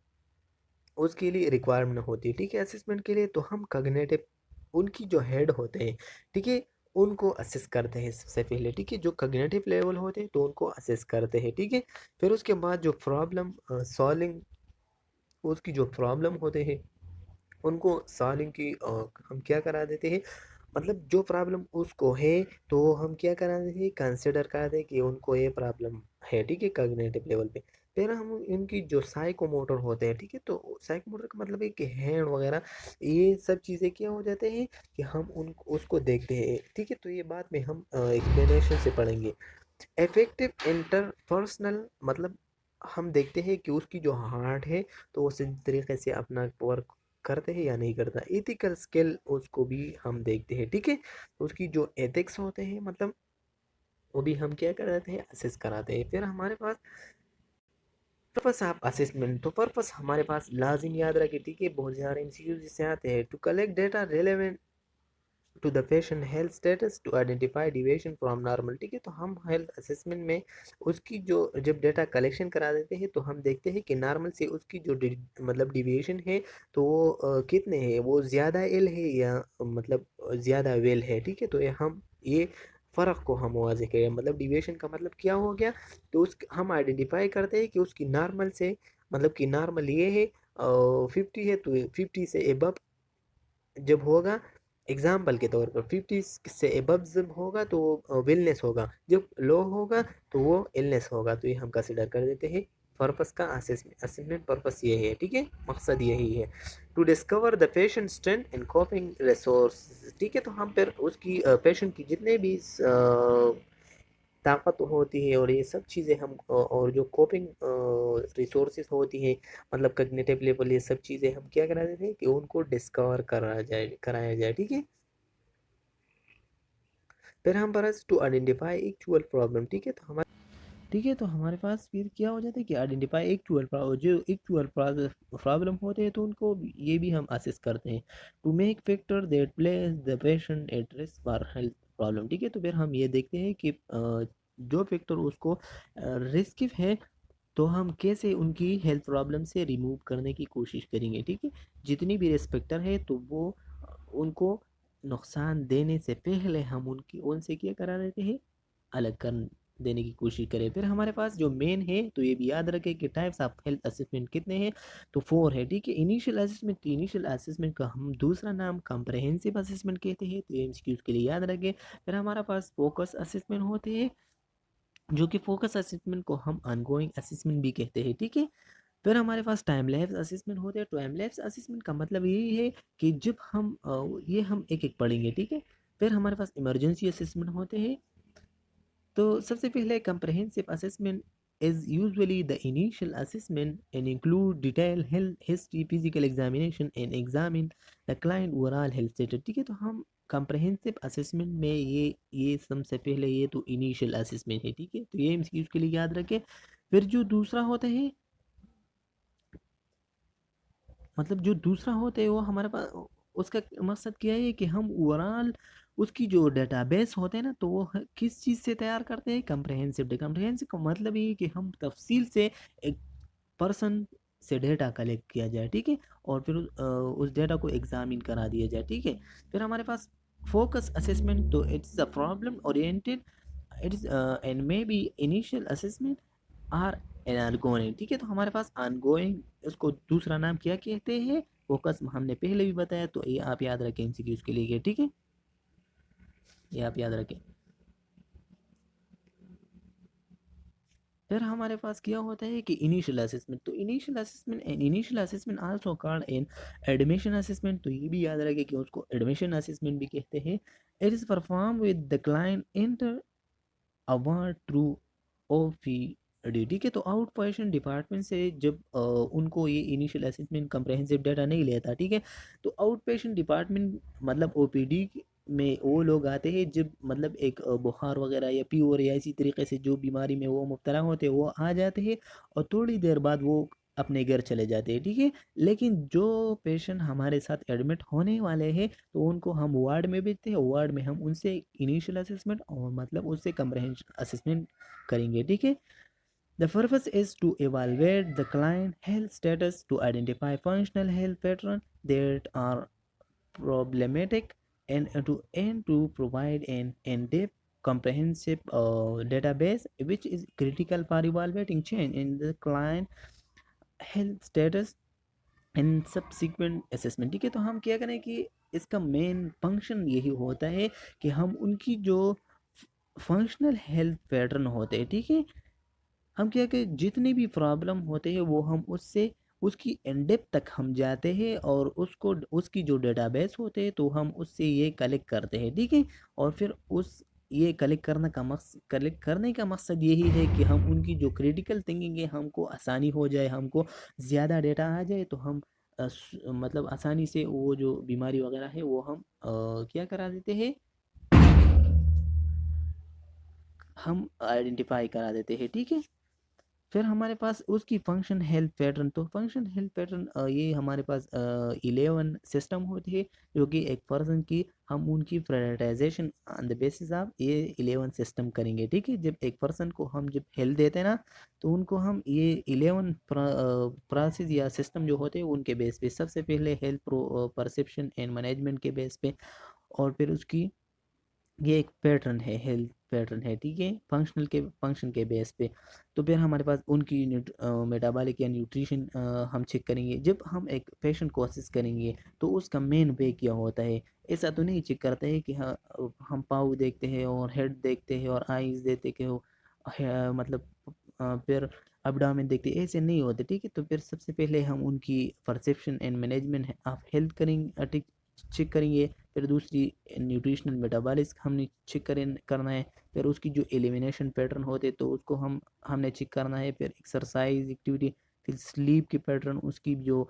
उसके लिए रिक्वायरमेंट होती है, ठीक है। असेसमेंट के लिए तो हम कॉग्निटिव उनकी जो हेड होते हैं, ठीक है, उनको असेस करते हैं सबसे पहले, ठीक है। जो कॉग्निटिव लेवल होते हैं तो उनको असेस करते हैं, ठीक है। फिर उसके बाद जो प्रॉब्लम सॉल्विंग, उसकी जो प्रॉब्लम होते हैं उनको सॉल्विंग की हम क्या करा देते हैं, मतलब जो प्रॉब्लम उसको है तो हम क्या करा देते हैं, कंसिडर करा दें कि उनको ये प्रॉब्लम है, ठीक है, कॉग्निटिव लेवल पे। फिर हम इनकी जो साइकोमोटर होते हैं, ठीक है, तो साइकोमोटर का मतलब है कि हैंड वगैरह ये सब चीज़ें क्या हो जाते हैं कि हम उन उसको देखते हैं, ठीक है। तो ये बाद में हम एक्सप्लेनेशन से पढ़ेंगे। इफेक्टिव इंटरपर्सनल मतलब हम देखते हैं कि उसकी जो हार्ट है तो वो सही तरीके से अपना वर्क करते हैं या नहीं करता। एथिकल स्किल उसको भी हम देखते हैं, ठीक है। तो उसकी जो एथिक्स होते हैं मतलब वो भी हम क्या कराते हैं, असेस कराते हैं। फिर हमारे पास पर्पस ऑफ असेसमेंट, तो पर्पस हमारे पास लाजिम याद रखे, ठीक है। बहुत सारे एमसीक्यू जिससे आते हैं, to collect data relevant to the patient health status to identify deviation from normal, ठीक है। तो हम हेल्थ असेसमेंट में उसकी जो जब डेटा कलेक्शन करा देते हैं तो हम देखते हैं कि नॉर्मल से उसकी जो मतलब डिविएशन है तो वो कितने हैं, वो ज़्यादा एल है या मतलब ज़्यादा वेल है, ठीक है। तो ये फ़र्क को हम वाजे करें, मतलब डिविएशन का मतलब क्या हो गया, तो उस हम आइडेंटिफाई करते हैं कि उसकी नॉर्मल से मतलब कि नॉर्मल ये है 50 है, तो 50 से एबव जब होगा, एग्जाम्पल के तौर पर 50 से एबव जब होगा तो वो वेलनेस होगा, जब लो होगा तो वो इलनेस होगा। तो ये हम कंसिडर कर देते हैं। पर्पस का असेसमेंट पर्पस ये है, ठीक है, मकसद यही है। To discover the patient strength and coping resource, ठीक है। तो हम फिर उसकी पेशेंट की जितने भी ताकत होती है और ये सब चीज़ें हम और जो कोपिंग रिसोर्सेज होती हैं मतलब कग्निटिव लेवल, ये सब चीज़ें हम क्या करा देते हैं कि उनको डिस्कवर कराया जाए, ठीक है। फिर हम पर टू आइडेंटिफाई एक्चुअल प्रॉब्लम, ठीक है। तो हमारे ठीक है, तो हमारे पास फिर क्या हो जाता है कि आइडेंटिफाई एक्चुअल जो एक्चुअल प्रॉब्लम होते हैं तो उनको ये भी हम असेस करते हैं। To make factor that place the patient at risk for health problem, ठीक है। तो फिर हम ये देखते हैं कि जो फैक्टर उसको रिस्क है तो हम कैसे उनकी हेल्थ प्रॉब्लम से रिमूव करने की कोशिश करेंगे, ठीक है। जितनी भी रिस्क फैक्टर है तो वो उनको नुकसान देने से पहले हम उनकी उनसे क्या करा देते हैं, अलग कर देने की कोशिश करें। फिर हमारे पास जो मेन है तो ये भी याद रखें कि टाइप्स ऑफ हेल्थ असेसमेंट कितने हैं, तो 4 है, ठीक है। इनिशियल असेसमेंट का हम दूसरा नाम कॉम्प्रहेंसिव असेसमेंट कहते हैं, तो ये एमसीक्यूज के लिए याद रखें। फिर हमारे पास फोकस असेसमेंट होते हैं, जो कि फोकस असेसमेंट को हम ऑनगोइंग असेसमेंट भी कहते हैं, ठीक है। फिर हमारे पास टाइम लैप्स असेसमेंट होते हैं। टाइम लैप्स असेसमेंट का मतलब यही है कि जब हम ये हम एक एक पढ़ेंगे, ठीक है। फिर हमारे पास इमरजेंसी असेसमेंट होते हैं। तो सबसे पहले comprehensive assessment is usually the initial assessment and include detailed health history, physical examination and examine the client overall health status, ठीक है। तो हम comprehensive assessment में ये सबसे पहले ये तो initial assessment है, ठीक है। तो ये एमसीक्यूज के लिए याद रखें। फिर जो दूसरा होता है मतलब जो दूसरा होता है वो हमारे पास उसका मकसद क्या है कि हम ओवरऑल उसकी जो डेटाबेस होते हैं ना तो वो किस चीज़ से तैयार करते हैं, कम्प्रहेंसिव का मतलब ये है कि हम तफसील से एक पर्सन से डेटा कलेक्ट किया जाए, ठीक है। और फिर उस डेटा को एग्जामिन करा दिया जाए, ठीक है। फिर हमारे पास फोकस असेसमेंट, तो it's a problem oriented, it's and may be initial assessment or and ongoing, ठीक है। तो हमारे पास ऑनगोइंग, इसको दूसरा नाम क्या कहते हैं, फोकस, हमने पहले भी बताया, तो ये आप याद रखें एमसीक्यूज के लिए, ठीक है, ये आप याद रखें। फिर हमारे पास क्या होता है कि इनिशियल असेसमेंट, तो initial assessment also called an admission assessment, तो ये भी याद रखें कि उसको एडमिशन असेसमेंट भी कहते हैं। It is perform with the client inter award through OPD, ठीक है। तो आउट पेशेंट डिपार्टमेंट से जब उनको ये इनिशियल असेसमेंट कम्प्रहेंसिव डाटा नहीं लेता, ठीक है, तो आउट पेशेंट डिपार्टमेंट मतलब ओपीडी में वो लोग आते हैं जब मतलब एक बुखार वगैरह या फीवर या इसी तरीके से जो बीमारी में वो मुब्तला होते हैं वो आ जाते हैं, और थोड़ी देर बाद वो अपने घर चले जाते हैं, ठीक है। लेकिन जो पेशेंट हमारे साथ एडमिट होने वाले हैं, तो उनको हम वार्ड में भेजते हैं, वार्ड में हम उनसे इनिशियल असेसमेंट और मतलब उससे कम्प्रहेंशन असेसमेंट करेंगे, ठीक है। The purpose is to evaluate the client health status, to identify functional health pattern that are problematic, and to provide an in-depth comprehensive database which is critical for evaluating change in the client health status in subsequent assessment, ठीक है। तो हम क्या करें कि इसका main function यही होता है कि हम उनकी जो फंक्शनल हेल्थ पैटर्न होते हैं, ठीक है, हम क्या कि जितने भी प्रॉब्लम होते हैं वो हम उससे उसकी एंडेप तक हम जाते हैं, और उसको उसकी जो डेटाबेस होते हैं तो हम उससे ये कलेक्ट करते हैं, ठीक है। और फिर उस ये कलेक्ट करने का मकसद यही है कि हम उनकी जो क्रिटिकल थिंकिंग है हमको आसानी हो जाए, हमको ज़्यादा डेटा आ जाए, तो हम मतलब आसानी से वो जो बीमारी वगैरह है वो हम क्या करा देते हैं, हम आइडेंटिफाई करा देते हैं, ठीक है। फिर हमारे पास उसकी फंक्शन हेल्थ पैटर्न, तो फंक्शन हेल्थ पैटर्न ये हमारे पास 11 सिस्टम होते हैं, जो कि एक पर्सन की हम उनकी prioritisation on the basis of ये 11 सिस्टम करेंगे, ठीक है। जब एक पर्सन को हम जब हेल्थ देते हैं ना, तो उनको हम ये 11 प्रोसेस या सिस्टम जो होते हैं उनके बेस पे, सबसे पहले हेल्थ परसेप्शन एंड मैनेजमेंट के बेस पे, और फिर उसकी ये एक पैटर्न है, हेल्थ पैटर्न है, ठीक है, फंक्शन के बेस पे। तो फिर हमारे पास उनकी मेटाबॉलिक या न्यूट्रिशन हम चेक करेंगे। जब हम एक पेशेंट को असिस्ट करेंगे तो उसका मेन वे क्या होता है, ऐसा तो नहीं चेक करते हैं कि हाँ हम पाँव देखते हैं और हेड देखते हैं और आईज देखते कि हो मतलब फिर abdomen देखते हैं, ऐसे नहीं होते, ठीक है। तो फिर सबसे पहले हम उनकी perception and management of health करेंगे, चेक करेंगे। फिर दूसरी न्यूट्रिशनल मेटाबॉलिज्म हमने चेक करना है। फिर उसकी जो एलिमिनेशन पैटर्न होते तो उसको हमने चेक करना है। फिर एक्सरसाइज एक्टिविटी, फिर स्लीप की पैटर्न, उसकी जो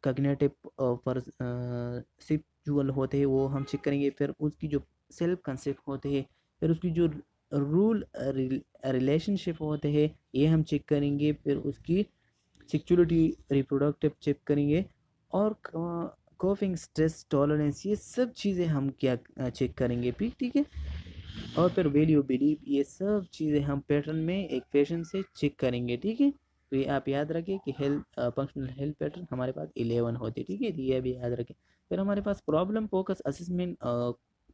कग्नेटिव परसिप्चुअल होते हैं वो हम चेक करेंगे। फिर उसकी जो सेल्फ कंसेप्ट होते हैं, फिर उसकी जो रूल रिलेशनशिप होते हैं ये हम चेक करेंगे। फिर उसकी सेक्सुअलिटी रिप्रोडक्टिव चेक करेंगे, और कोपिंग स्ट्रेस टॉलरेंस, ये सब चीज़ें हम क्या चेक करेंगे भी, ठीक है। और फिर वैल्यू बिलीव, ये सब चीज़ें हम पैटर्न में एक पेशेंट से चेक करेंगे, ठीक है। तो ये आप याद रखें कि हेल्थ फंक्शनल हेल्थ पैटर्न हमारे पास 11 होते, ठीक है, तो ये भी याद रखें। फिर हमारे पास प्रॉब्लम फोकस असेसमेंट,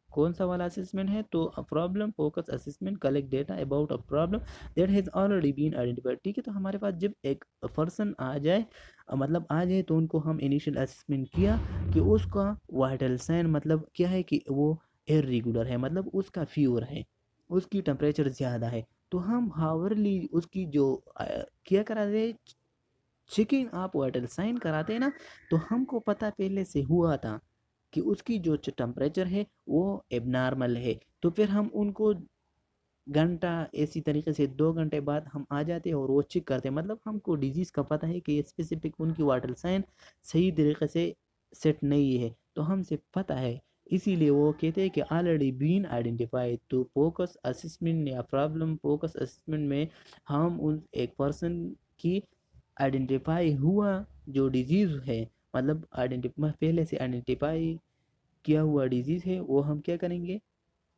कौन सा वाला असेसमेंट है, तो problem focus assessment collect data about a problem that has already been identified, ठीक है। तो हमारे पास जब एक पर्सन आ जाए, मतलब आ जाए, तो उनको हम इनिशियल असेसमेंट किया कि उसका वाइटल साइन मतलब क्या है, कि वो इरेगुलर है, मतलब उसका फीवर है, उसकी टेम्परेचर ज़्यादा है, तो हम हावरली उसकी जो क्या करा दे, चेकिंग आप वाइटल साइन कराते हैं ना, तो हमको पता पहले से हुआ था कि उसकी जो टेम्परेचर है वो एबनॉर्मल है। तो फिर हम उनको घंटा इसी तरीके से 2 घंटे बाद हम आ जाते हैं और वो चेक करते हैं, मतलब हमको डिजीज़ का पता है कि ये स्पेसिफिक उनकी वाइटल साइन सही तरीके से सेट नहीं है, तो हमसे पता है। इसीलिए वो कहते हैं कि ऑलरेडी बीन आइडेंटिफाइड। तो फोकस असेसमेंट या प्रॉब्लम फोकस असेसमेंट में हम उन एक पर्सन की आइडेंटिफाई हुआ जो डिजीज़ है, मतलब आइडेंटिफाई पहले से आइडेंटिफाई किया हुआ डिजीज़ है, वो हम क्या करेंगे,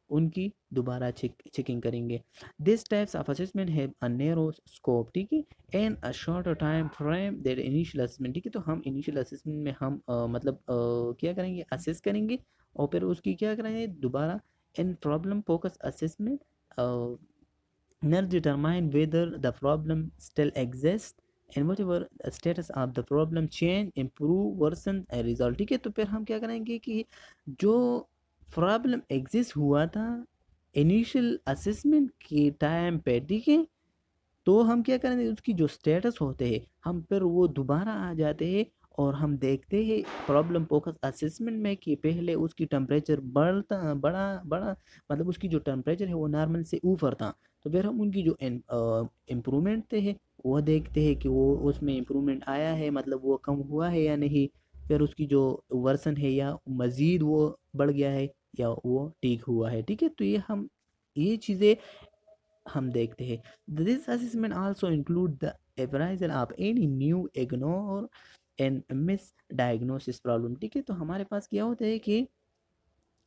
उनकी दोबारा चेकिंग करेंगे। This types of assessment have a narrow scope, ठीक है, and a shorter time frame their initial assessment, ठीक है। तो हम इनिशियल असेसमेंट में हम मतलब क्या करेंगे, असेस करेंगे, और फिर उसकी क्या करेंगे दोबारा। In problem focus assessment nurse determine whether the problem still exists and whatever the status of the problem change improve worsen a result। ठीक है, तो फिर हम क्या करेंगे कि जो प्रॉब्लम एग्जिस्ट हुआ था इनिशियल असेसमेंट के टाइम पे, ठीक है, तो हम क्या करेंगे उसकी जो स्टेटस होते हैं हम फिर वो दोबारा आ जाते हैं और हम देखते हैं प्रॉब्लम फोकस असेसमेंट में कि पहले उसकी टेम्परेचर बढ़ता बड़ा बड़ा मतलब उसकी जो टेम्परेचर है वो नॉर्मल से ऊपर था, तो फिर हम उनकी जो इम्प्रूवमेंट थे वो देखते हैं कि वो उसमें इम्प्रूवमेंट आया है, मतलब वो कम हुआ है या नहीं, फिर उसकी जो वर्सन है या मज़ीद वो बढ़ गया है या वो ठीक हुआ है। ठीक है, तो ये चीज़ें हम देखते हैं। This assessment also include the appraisal of any new ignore and miss diagnosis problem. ठीक है, तो हमारे पास क्या होता है कि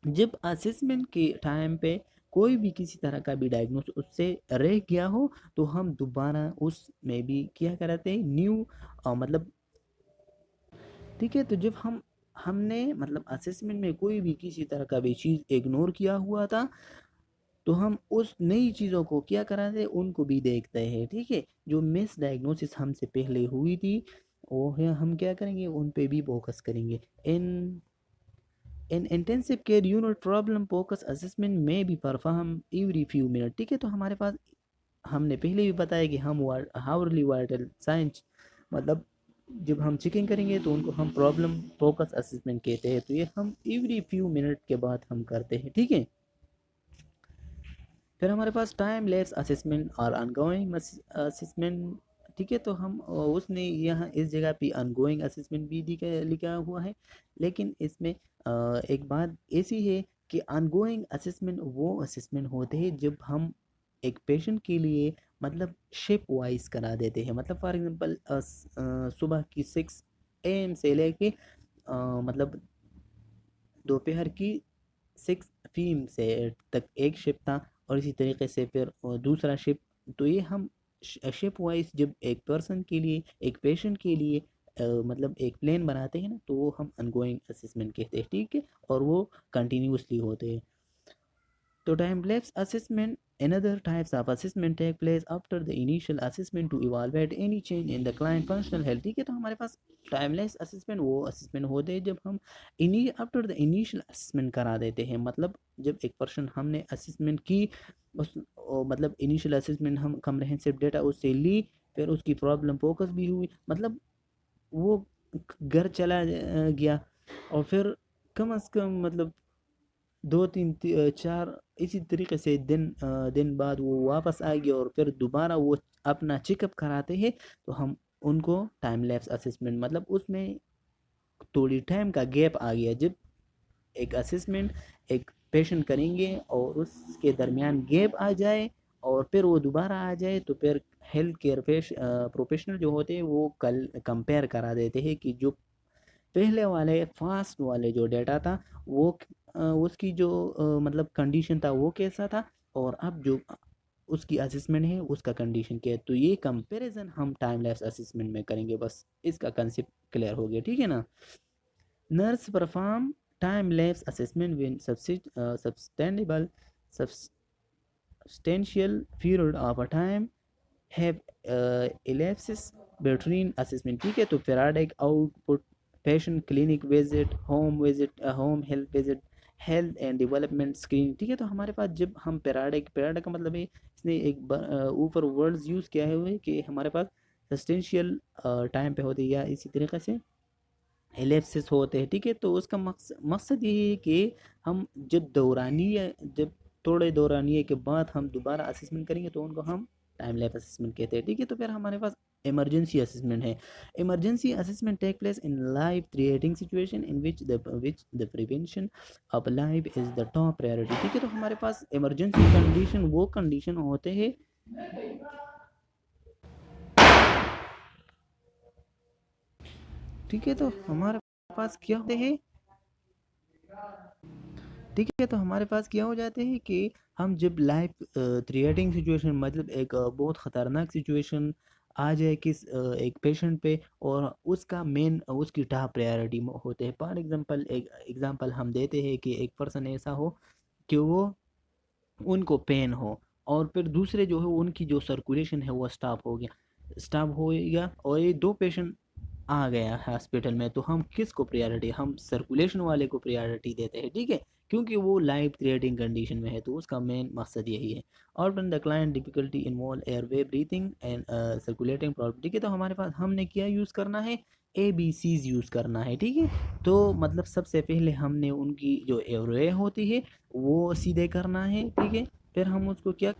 जब असेसमेंट के टाइम पे कोई भी किसी तरह का भी डायग्नोस उससे रह गया हो तो हम दोबारा उसमें भी क्या कराते हैं न्यू मतलब, ठीक है, तो जब हमने मतलब असेसमेंट में कोई भी किसी तरह का भी चीज़ इग्नोर किया हुआ था तो हम उस नई चीज़ों को क्या कराते हैं उनको भी देखते हैं। ठीक है, जो मिस डायग्नोसिस हमसे पहले हुई थी वो है हम क्या करेंगे उन पे भी फोकस करेंगे। In in intensive care unit problem focus assessment में भी परफॉर्म एवरी फ्यू मिनट। ठीक है, तो हमारे पास हमने पहले भी बताया कि हम हाउरली वाइटल साइंस मतलब जब हम चेकिंग करेंगे तो उनको हम प्रॉब्लम फोकस असेसमेंट कहते हैं, तो ये हम एवरी फ्यू मिनट के बाद हम करते हैं। ठीक है, फिर हमारे पास टाइम लैप्स असेसमेंट और अनगोइंग असेसमेंट। ठीक है, तो हम उसने यहाँ इस जगह पे अनगोइंग असेसमेंट भी लिखा हुआ है, लेकिन इसमें एक बात ऐसी है कि अनगोइंग असेसमेंट वो असेसमेंट होते हैं जब हम एक पेशेंट के लिए मतलब शिफ्ट वाइज करा देते हैं, मतलब फॉर एग्जांपल सुबह की 6 AM से लेके मतलब दोपहर की 6 PM से तक एक शिफ्ट था और इसी तरीके से फिर दूसरा शिफ्ट, तो ये हम शिफ्ट वाइज जब एक पर्सन के लिए एक पेशेंट के लिए मतलब एक प्लान बनाते हैं ना तो वो हम अनगोइंग असेसमेंट कहते हैं। ठीक है, और वो कंटिन्यूसली होते हैं। तो time lapse assessment, another types of assessment take place after the initial assessment to evaluate any change in the client functional health। ठीक है, तो हमारे पास टाइमलेस असेसमेंट वो असेसमेंट होते हैं जब हम इनी आफ्टर द इनिशियल असेसमेंट करा देते हैं, मतलब जब एक पर्सन हमने असेसमेंट की मतलब इनिशियल असेसमेंट हम कम्प्रहेंसिव डेटा उससे ली, फिर उसकी प्रॉब्लम फोकस भी हुई, मतलब वो घर चला गया और फिर कम अज़ कम मतलब 2 3 4 इसी तरीके से दिन बाद वो वापस आएगी और फिर दोबारा वो अपना चेकअप कराते हैं, तो हम उनको टाइम लैप्स असेसमेंट मतलब उसमें थोड़ी टाइम का गैप आ गया, जब एक असेसमेंट एक पेशेंट करेंगे और उसके दरमियान गैप आ जाए और फिर वो दोबारा आ जाए तो फिर हेल्थ केयर प्रोफेशनल जो होते हैं वो कल कंपेयर करा देते हैं कि जो पहले वाले फास्ट वाले जो डेटा था वो उसकी जो मतलब कंडीशन था वो कैसा था और अब जो उसकी असेसमेंट है उसका कंडीशन क्या है, तो ये कंपैरिजन हम टाइम लैप्स असेसमेंट में करेंगे। बस इसका कंसेप्ट क्लियर हो गया, ठीक है ना। Nurse perform time lapse assessment when substantial substantial period of a time have elapses between assessment। ठीक है, तो periodic output patient clinic visit home health visit health and development screen. ठीक है, तो हमारे पास जब हम पैराडिक का मतलब है इसने एक ऊपर वर्ड्स यूज़ किया है हुए कि हमारे पास सस्टेंशियल टाइम पे होते हैं या इसी तरीके से एलिप्सिस होते हैं। ठीक है, तो उसका मकसद ये है कि हम जब थोड़े दौरानिए के बाद हम दोबारा असेसमेंट करेंगे तो उनको हम टाइम लैप्स असेसमेंट कहते हैं। ठीक है, तो फिर हमारे पास इमरजेंसी असेसमेंट है। Emergency assessment take place in life threatening situation in which the prevention of life is the top priority. ठीक है, तो हमारे पास इमरजेंसी कंडीशन वो कंडीशन होते हैं, ठीक है, तो हमारे पास क्या होते हैं, ठीक है, तो हमारे पास क्या हो जाते हैं कि हम जब लाइफ थ्रेटनिंग सिचुएशन मतलब एक बहुत ख़तरनाक सिचुएशन आ जाए किस एक पेशेंट पे और उसका मेन उसकी टॉप प्रायोरिटी होते हैं। फॉर एग्जांपल एक एग्जांपल हम देते हैं कि एक पर्सन ऐसा हो कि वो उनको पेन हो और फिर दूसरे जो है उनकी जो सर्कुलेशन है वो स्टॉप हो गया, और ये दो पेशेंट आ गया हॉस्पिटल में, तो हम किसको प्रायोरिटी, हम सर्कुलेशन वाले को प्रायोरिटी देते हैं, ठीक है, क्योंकि वो लाइफ थ्रेटनिंग कंडीशन में है, तो उसका मेन मकसद यही है। और when the client difficulty involve airway breathing and circulating problem, ठीक है, तो हमारे पास हमने क्या यूज़ करना है, ए बी सीज यूज़ करना है, ठीक है। तो मतलब सबसे पहले हमने उनकी जो एयरवे होती है वो सीधे करना है, ठीक है। फिर हम उसको क्या,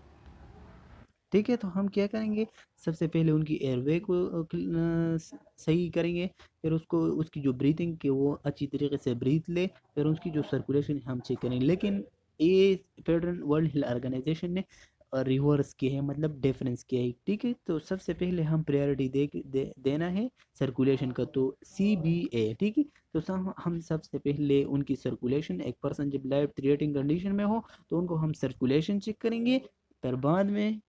ठीक है, तो हम क्या करेंगे, सबसे पहले उनकी एयरवे को सही करेंगे, फिर उसको उसकी जो ब्रीथिंग के वो अच्छी तरीके से ब्रीथ ले, फिर उसकी जो सर्कुलेशन हम चेक करेंगे। लेकिन ये पैटर्न वर्ल्ड हेल्थ ऑर्गेनाइजेशन ने रिवर्स किए हैं, मतलब डिफरेंस किया है, ठीक है। तो सबसे पहले हम प्रायोरिटी देना है सर्कुलेशन का, तो CBA, ठीक है। तो हम सबसे पहले उनकी सर्कुलेशन, एक पर्सन जब लाइफ थ्रेटनिंग कंडीशन में हो तो उनको हम सर्कुलेशन चेक करेंगे, फिर बाद में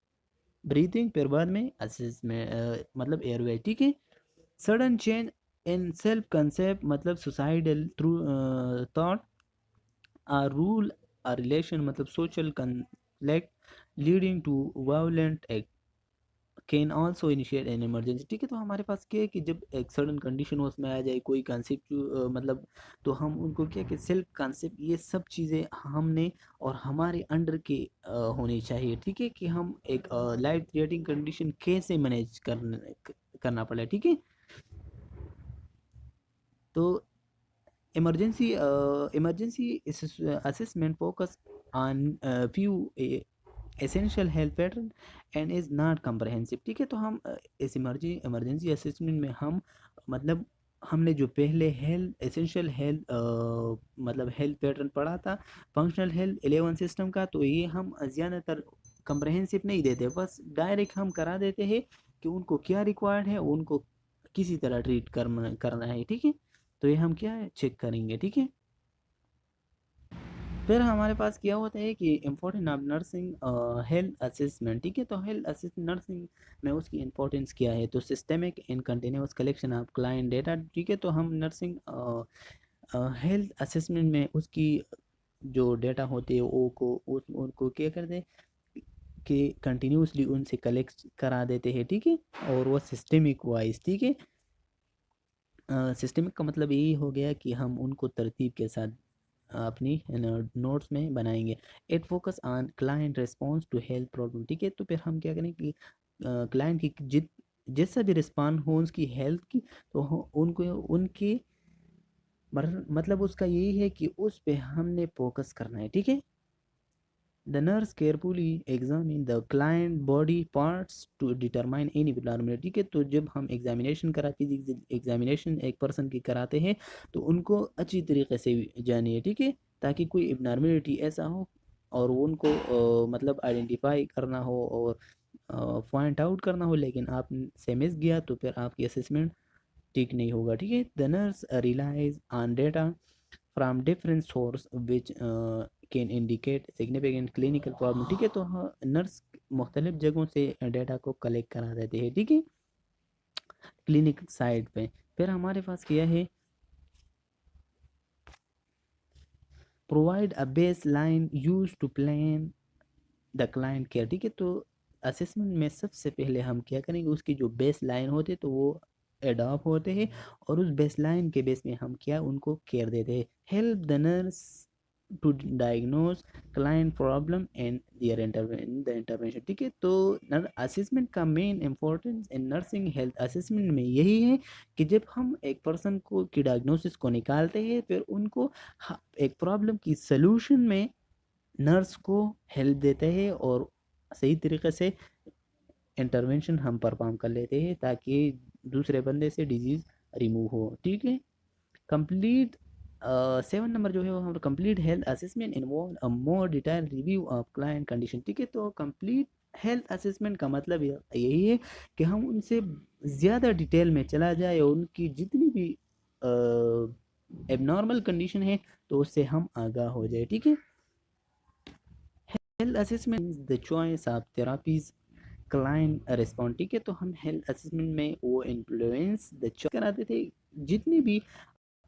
ब्रीथिंग, फिर बाद में असिस्ट में मतलब एयरवे, ठीक है। Sudden change in self concept, मतलब suicidal through thought, a rule, a relation, मतलब social conflict leading to violent act can also initiate an emergency, ठीक है। तो हमारे पास क्या है कि जब एक सडन कंडीशन हो उसमें आ जाए कोई कंसेप्ट, मतलब तो हम उनको क्या कि सेल्फ कंसेप्ट, ये सब चीज़ें हमने और हमारे अंडर के होनी चाहिए, ठीक है, कि हम एक लाइफ थ्रेटनिंग कंडीशन कैसे मैनेज करना पड़े, ठीक है। तो emergency assessment focus on few essential health pattern and is not comprehensive, ठीक है। तो हम इस इमरजेंसी असेसमेंट में हम मतलब हमने जो पहले हेल्थ एसेंशियल हेल्थ मतलब हेल्थ पैटर्न पढ़ा था फंक्शनल हेल्थ 11 सिस्टम का, तो ये हम ज़्यादातर कम्प्रहेंसिव नहीं देते, बस डायरेक्ट हम करा देते हैं कि उनको क्या रिक्वायर्ड है, उनको किसी तरह ट्रीट करना है, ठीक है। तो ये हम क्या है चेक करेंगे, ठीक है। फिर हमारे पास क्या होता है कि important of nursing health assessment, ठीक है। तो हेल्थ असेसमेंट नर्सिंग में उसकी इंपॉर्टेंस क्या है, तो systemic and continuous collection of client data, ठीक है। तो हम नर्सिंग हेल्थ असेसमेंट में उसकी जो डेटा होते हैं वो को उनको क्या करते हैं कि कंटिन्यूसली उनसे कलेक्ट करा देते हैं, ठीक है। और वो सिस्टमिक वाइज, ठीक है। सिस्टमिक का मतलब यही हो गया कि हम उनको तरतीब के साथ अपनी नोट्स में बनाएंगे। It focus on client response to health problem, ठीक है। तो फिर हम क्या करें कि क्लाइंट की जैसा भी रिस्पॉन्स हो उसकी हेल्थ की, तो उनको उनकी मतलब उसका यही है कि उस पे हमने फोकस करना है, ठीक है। The nurse carefully examine the client body parts to determine any abnormality, ठीक है। तो जब हम एग्जामिनेशन फिजिक्स एग्जामिनेशन एक पर्सन की कराते हैं तो उनको अच्छी तरीके से जानिए, ठीक है, ताकि कोई एबनॉर्मेलिटी ऐसा हो और उनको मतलब आइडेंटिफाई करना हो और पॉइंट आउट करना हो, लेकिन आप से मिस गया तो फिर आपकी असेसमेंट ठीक नहीं होगा, ठीक है। The nurse relies on data from different source which can indicate significant clinical problem, ठीक है। तो हाँ नर्स मुख्तलिफ जगहों से डेटा को कलेक्ट करा देते हैं, ठीक है, क्लिनिक साइड पे। फिर हमारे पास क्या है, provide a baseline use to plan the client care, ठीक है। तो असेसमेंट में सबसे पहले हम क्या करेंगे, उसकी जो बेस लाइन होते तो वो एडॉप्ट होते हैं, और उस बेस लाइन के बेस में हम क्या उनको केयर देते हैं। Help the nurse to diagnose client problem and their intervention, ठीक है। तो असेसमेंट का main importance in nursing health assessment में यही है कि जब हम एक पर्सन को की डायग्नोसिस को निकालते हैं, फिर उनको एक प्रॉब्लम की सलूशन में नर्स को हेल्प देते हैं और सही तरीके से इंटरवेंशन हम परफॉर्म कर लेते हैं ताकि दूसरे बंदे से डिजीज़ रिमूव हो, ठीक है। कंप्लीट 7 नंबर जो है वो हम complete health assessment involve a more detail review of client condition, ठीक है। तो कंप्लीट हेल्थ असेसमेंट का मतलब यही है कि हम उनसे ज़्यादा डिटेल में चला जाए और उनकी जितनी भी एबनॉर्मल कंडीशन है तो उससे हम आगाह हो जाए, ठीक है। Health assessment the choice of therapies client respond, ठीक है। तो हम हेल्थ असेसमेंट में वो इन्फ्लुएंस द चॉइस कराते थे जितनी भी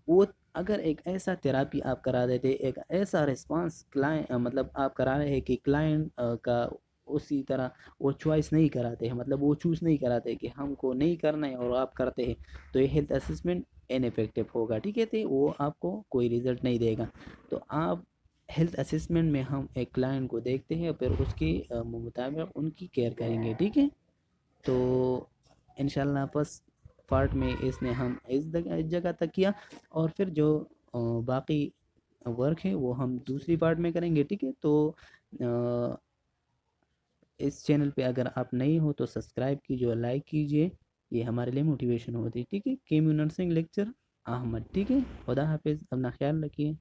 वो, अगर एक ऐसा थेरापी आप करा देते, एक ऐसा रिस्पांस क्लाइंट मतलब आप करा रहे हैं कि क्लाइंट का उसी तरह वो चॉइस नहीं कराते हैं, मतलब वो चूज़ नहीं कराते कि हमको नहीं करना है और आप करते हैं, तो ये हेल्थ असेसमेंट इनइफेक्टिव होगा, ठीक है। तो वो आपको कोई रिज़ल्ट नहीं देगा। तो आप हेल्थ असेसमेंट में हम एक क्लाइंट को देखते हैं, फिर उसके मुताबिक उनकी केयर करेंगे, ठीक है। तो इंशाल्लाह फर्स्ट पार्ट में इसने हम इस जगह तक किया, और फिर जो बाकी वर्क है वो हम दूसरी पार्ट में करेंगे, ठीक है। तो इस चैनल पे अगर आप नए हो तो सब्सक्राइब कीजिए और लाइक कीजिए, ये हमारे लिए मोटिवेशन होती है, ठीक है। केम्यू नर्सिंग लेक्चर अहमद, ठीक है। खुदा हाफिज़, अपना ख्याल रखिए।